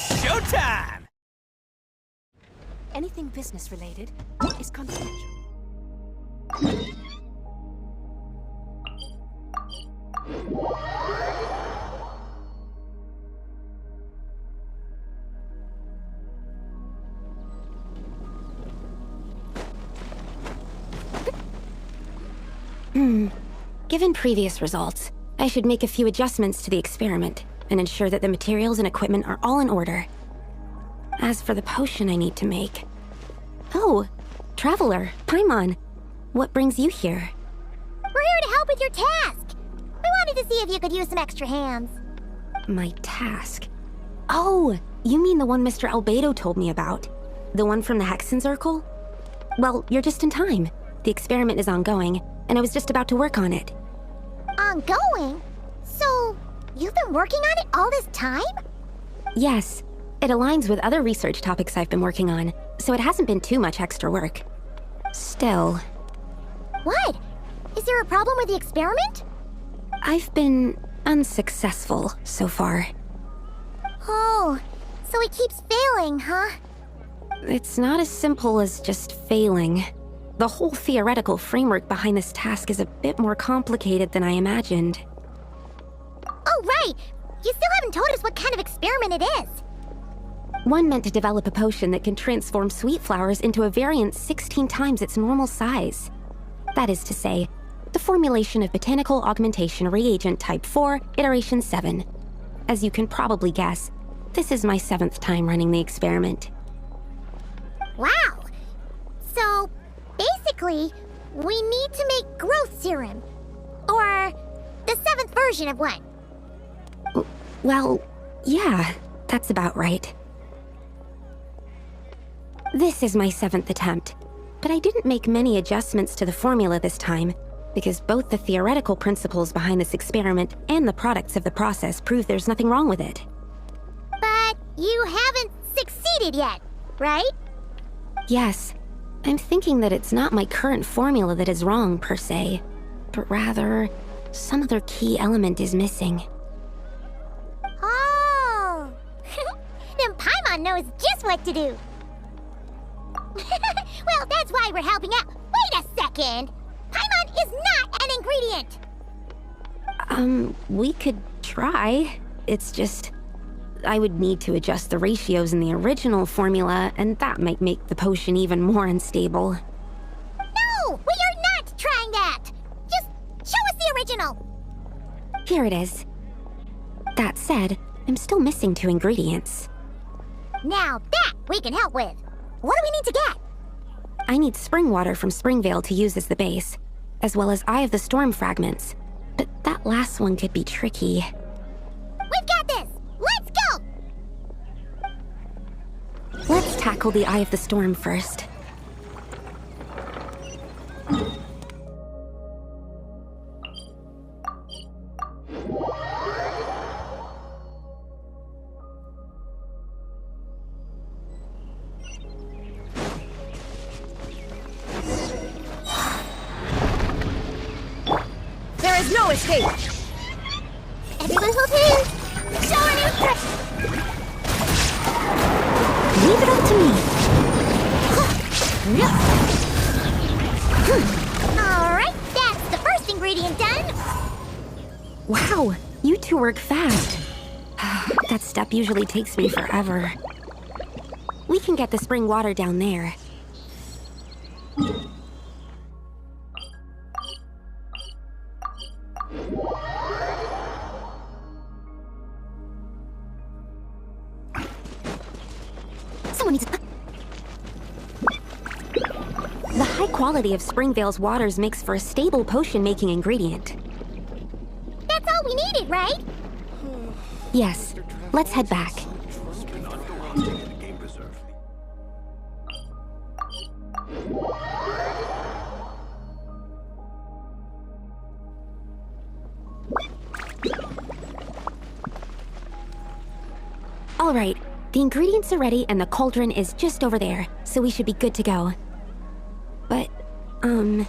It's showtime! Anything business-related is confidential. Given previous results, I should make a few adjustments to the experiment and ensure that the materials and equipment are all in order. As for the potion I need to make... Oh, Traveler, Paimon, what brings you here? We're here to help with your task. We wanted to see if you could use some extra hands. My task? Oh, you mean the one Mr. Albedo told me about? The one from the Hexen Circle? Well, you're just in time. The experiment is ongoing, and I was just about to work on it. Ongoing? So, you've been working on it all this time? Yes. It aligns with other research topics I've been working on, so it hasn't been too much extra work. Still... What? Is there a problem with the experiment? I've been unsuccessful so far. Oh, so it keeps failing, huh? It's not as simple as just failing. The whole theoretical framework behind this task is a bit more complicated than I imagined. Oh, right! You still haven't told us what kind of experiment it is. One meant to develop a potion that can transform sweet flowers into a variant 16 times its normal size. That is to say, the formulation of Botanical Augmentation Reagent Type 4, Iteration 7. As you can probably guess, this is my 7th time running the experiment. Wow! So, basically, we need to make growth serum. Or the 7th version of one. Well, yeah, that's about right. This is my 7th attempt, but I didn't make many adjustments to the formula this time, because both the theoretical principles behind this experiment and the products of the process prove there's nothing wrong with it. But you haven't succeeded yet, right? Yes. I'm thinking that it's not my current formula that is wrong, per se, but rather, some other key element is missing. Oh! Then Paimon knows just what to do. Well, that's why we're helping out. Wait a second! Paimon is not an ingredient! We could try. It's just... I would need to adjust the ratios in the original formula, and that might make the potion even more unstable. No! We are not trying that! Just show us the original! Here it is. That said, I'm still missing 2 ingredients. Now that we can help with. What do we need to get? I need spring water from Springvale to use as the base, as well as Eye of the Storm fragments. But that last one could be tricky. We've got this! Let's go! Let's tackle the Eye of the Storm first. There is no escape! Everyone hold hands! Show a new trick! Leave it up to me! Alright, that's the first ingredient done! Wow, you 2 work fast. That step usually takes me forever. We can get the spring water down there. Someone needs... The high quality of Springvale's waters makes for a stable potion-making ingredient. That's all we needed, right? Yes, let's head back. All right, the ingredients are ready and the cauldron is just over there, so we should be good to go. But, Is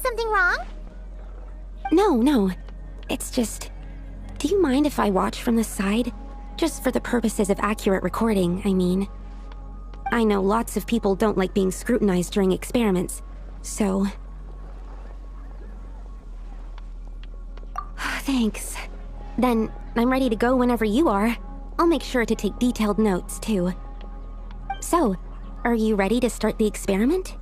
something wrong? No. It's just... Do you mind if I watch from the side? Just for the purposes of accurate recording, I mean. I know lots of people don't like being scrutinized during experiments, so... Thanks. Then, I'm ready to go whenever you are. I'll make sure to take detailed notes, too. So, are you ready to start the experiment?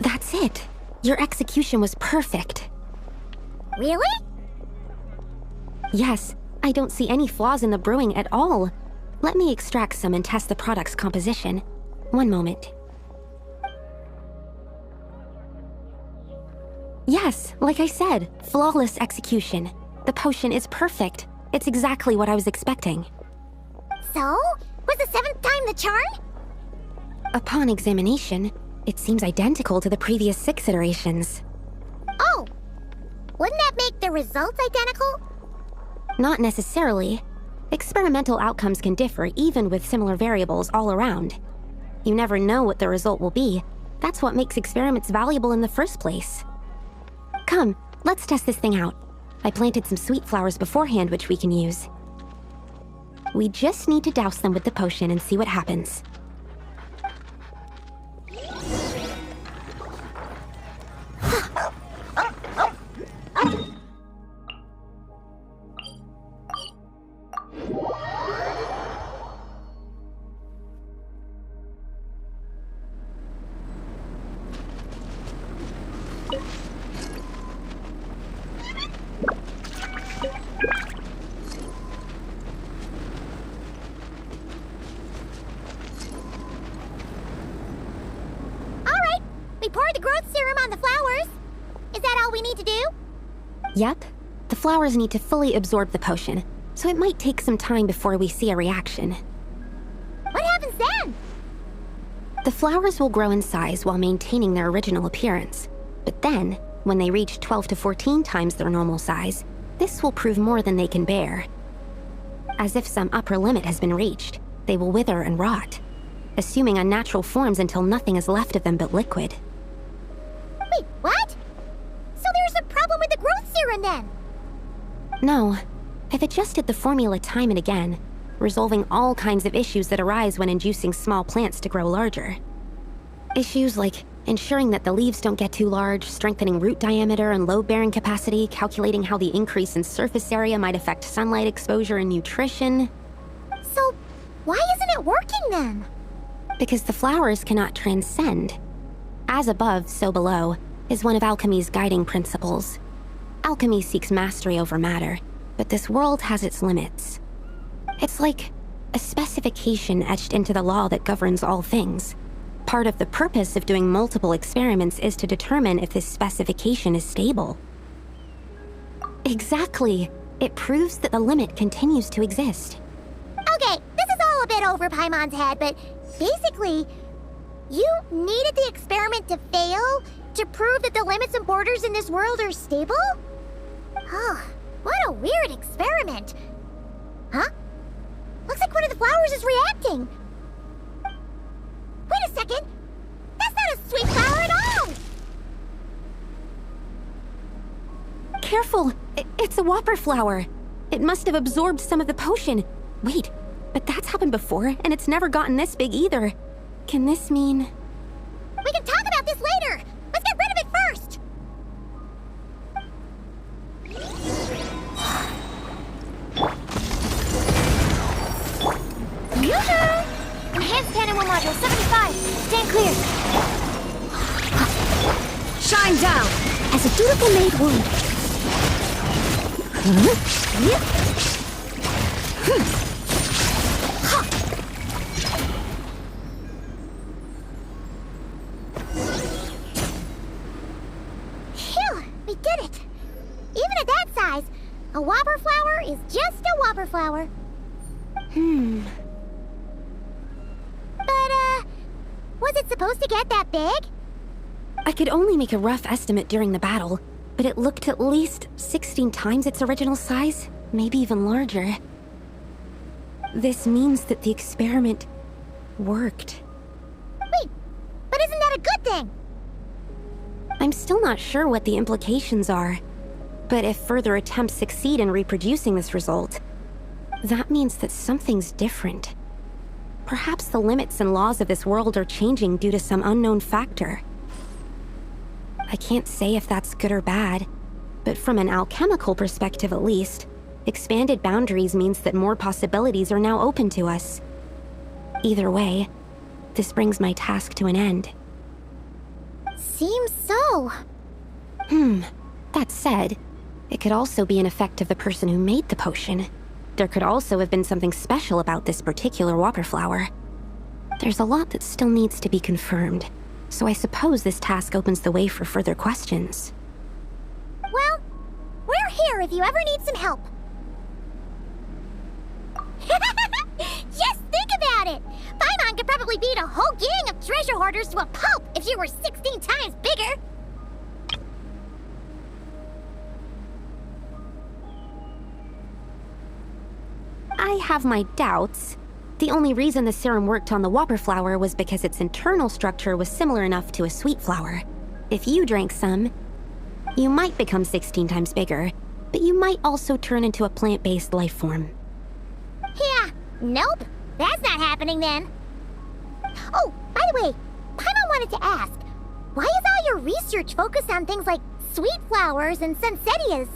That's it. Your execution was perfect. Really? Yes, I don't see any flaws in the brewing at all. Let me extract some and test the product's composition. One moment. Yes, like I said, flawless execution. The potion is perfect. It's exactly what I was expecting. So? Was the 7th time the charm? Upon examination, it seems identical to the previous 6 iterations. Oh! Wouldn't that make the results identical? Not necessarily. Experimental outcomes can differ even with similar variables all around. You never know what the result will be. That's what makes experiments valuable in the first place. Come, let's test this thing out. I planted some sweet flowers beforehand which we can use. We just need to douse them with the potion and see what happens. We poured the growth serum on the flowers. Is that all we need to do? Yep. The flowers need to fully absorb the potion, so it might take some time before we see a reaction. What happens then? The flowers will grow in size while maintaining their original appearance. But then, when they reach 12 to 14 times their normal size, this will prove more than they can bear. As if some upper limit has been reached, they will wither and rot, assuming unnatural forms until nothing is left of them but liquid. Wait, what? So there's a problem with the growth serum then? No. I've adjusted the formula time and again, resolving all kinds of issues that arise when inducing small plants to grow larger. Issues like ensuring that the leaves don't get too large, strengthening root diameter and load-bearing capacity, calculating how the increase in surface area might affect sunlight exposure and nutrition. So, why isn't it working then? Because the flowers cannot transcend. As above, so below, is one of alchemy's guiding principles. Alchemy seeks mastery over matter, but this world has its limits. It's like a specification etched into the law that governs all things. Part of the purpose of doing multiple experiments is to determine if this specification is stable. Exactly. It proves that the limit continues to exist. Okay, this is all a bit over Paimon's head, but basically, you needed the experiment to fail to prove that the limits and borders in this world are stable? Oh, what a weird experiment. Huh? Looks like one of the flowers is reacting. Wait a second. That's not a sweet flower at all. Careful! It's a whopper flower. It must have absorbed some of the potion. Wait, but that's happened before, and it's never gotten this big either. Can this mean... We can talk about this later. Let's get rid of it first. User! Enhanced cannon module 75. Stand clear. Shine down! As a dutiful maid would. Phew, we did it. Even at that size, a whopper flower is just a whopper flower. But, was it supposed to get that big? I could only make a rough estimate during the battle, but it looked at least 16 times its original size, maybe even larger. This means that the experiment worked. Wait, but isn't that a good thing? I'm still not sure what the implications are, but if further attempts succeed in reproducing this result, that means that something's different. Perhaps the limits and laws of this world are changing due to some unknown factor. I can't say if that's good or bad, but from an alchemical perspective at least, expanded boundaries means that more possibilities are now open to us. Either way, this brings my task to an end. Seems so. That said, it could also be an effect of the person who made the potion. There could also have been something special about this particular whopper flower. There's a lot that still needs to be confirmed, so I suppose this task opens the way for further questions. Well, we're here if you ever need some help. Just think about it! Paimon could probably beat a whole gang of treasure hoarders to a pulp if you were 16 times bigger! I have my doubts. The only reason the serum worked on the whopper flower was because its internal structure was similar enough to a sweet flower. If you drank some, you might become 16 times bigger, but you might also turn into a plant-based life form. Yeah, nope. That's not happening then. Oh, by the way, Paimon wanted to ask, why is all your research focused on things like sweet flowers and sunsettias?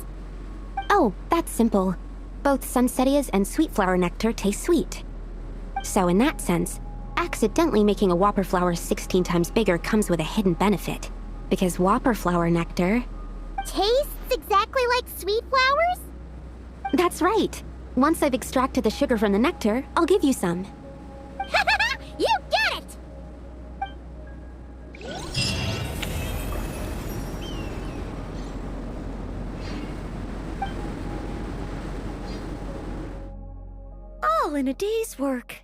Oh, that's simple. Both sunsettias and sweet flower nectar taste sweet. So in that sense, accidentally making a whopper flower 16 times bigger comes with a hidden benefit. Because whopper flower nectar... Tastes exactly like sweet flowers? That's right. Once I've extracted the sugar from the nectar, I'll give you some. You get it! All in a day's work.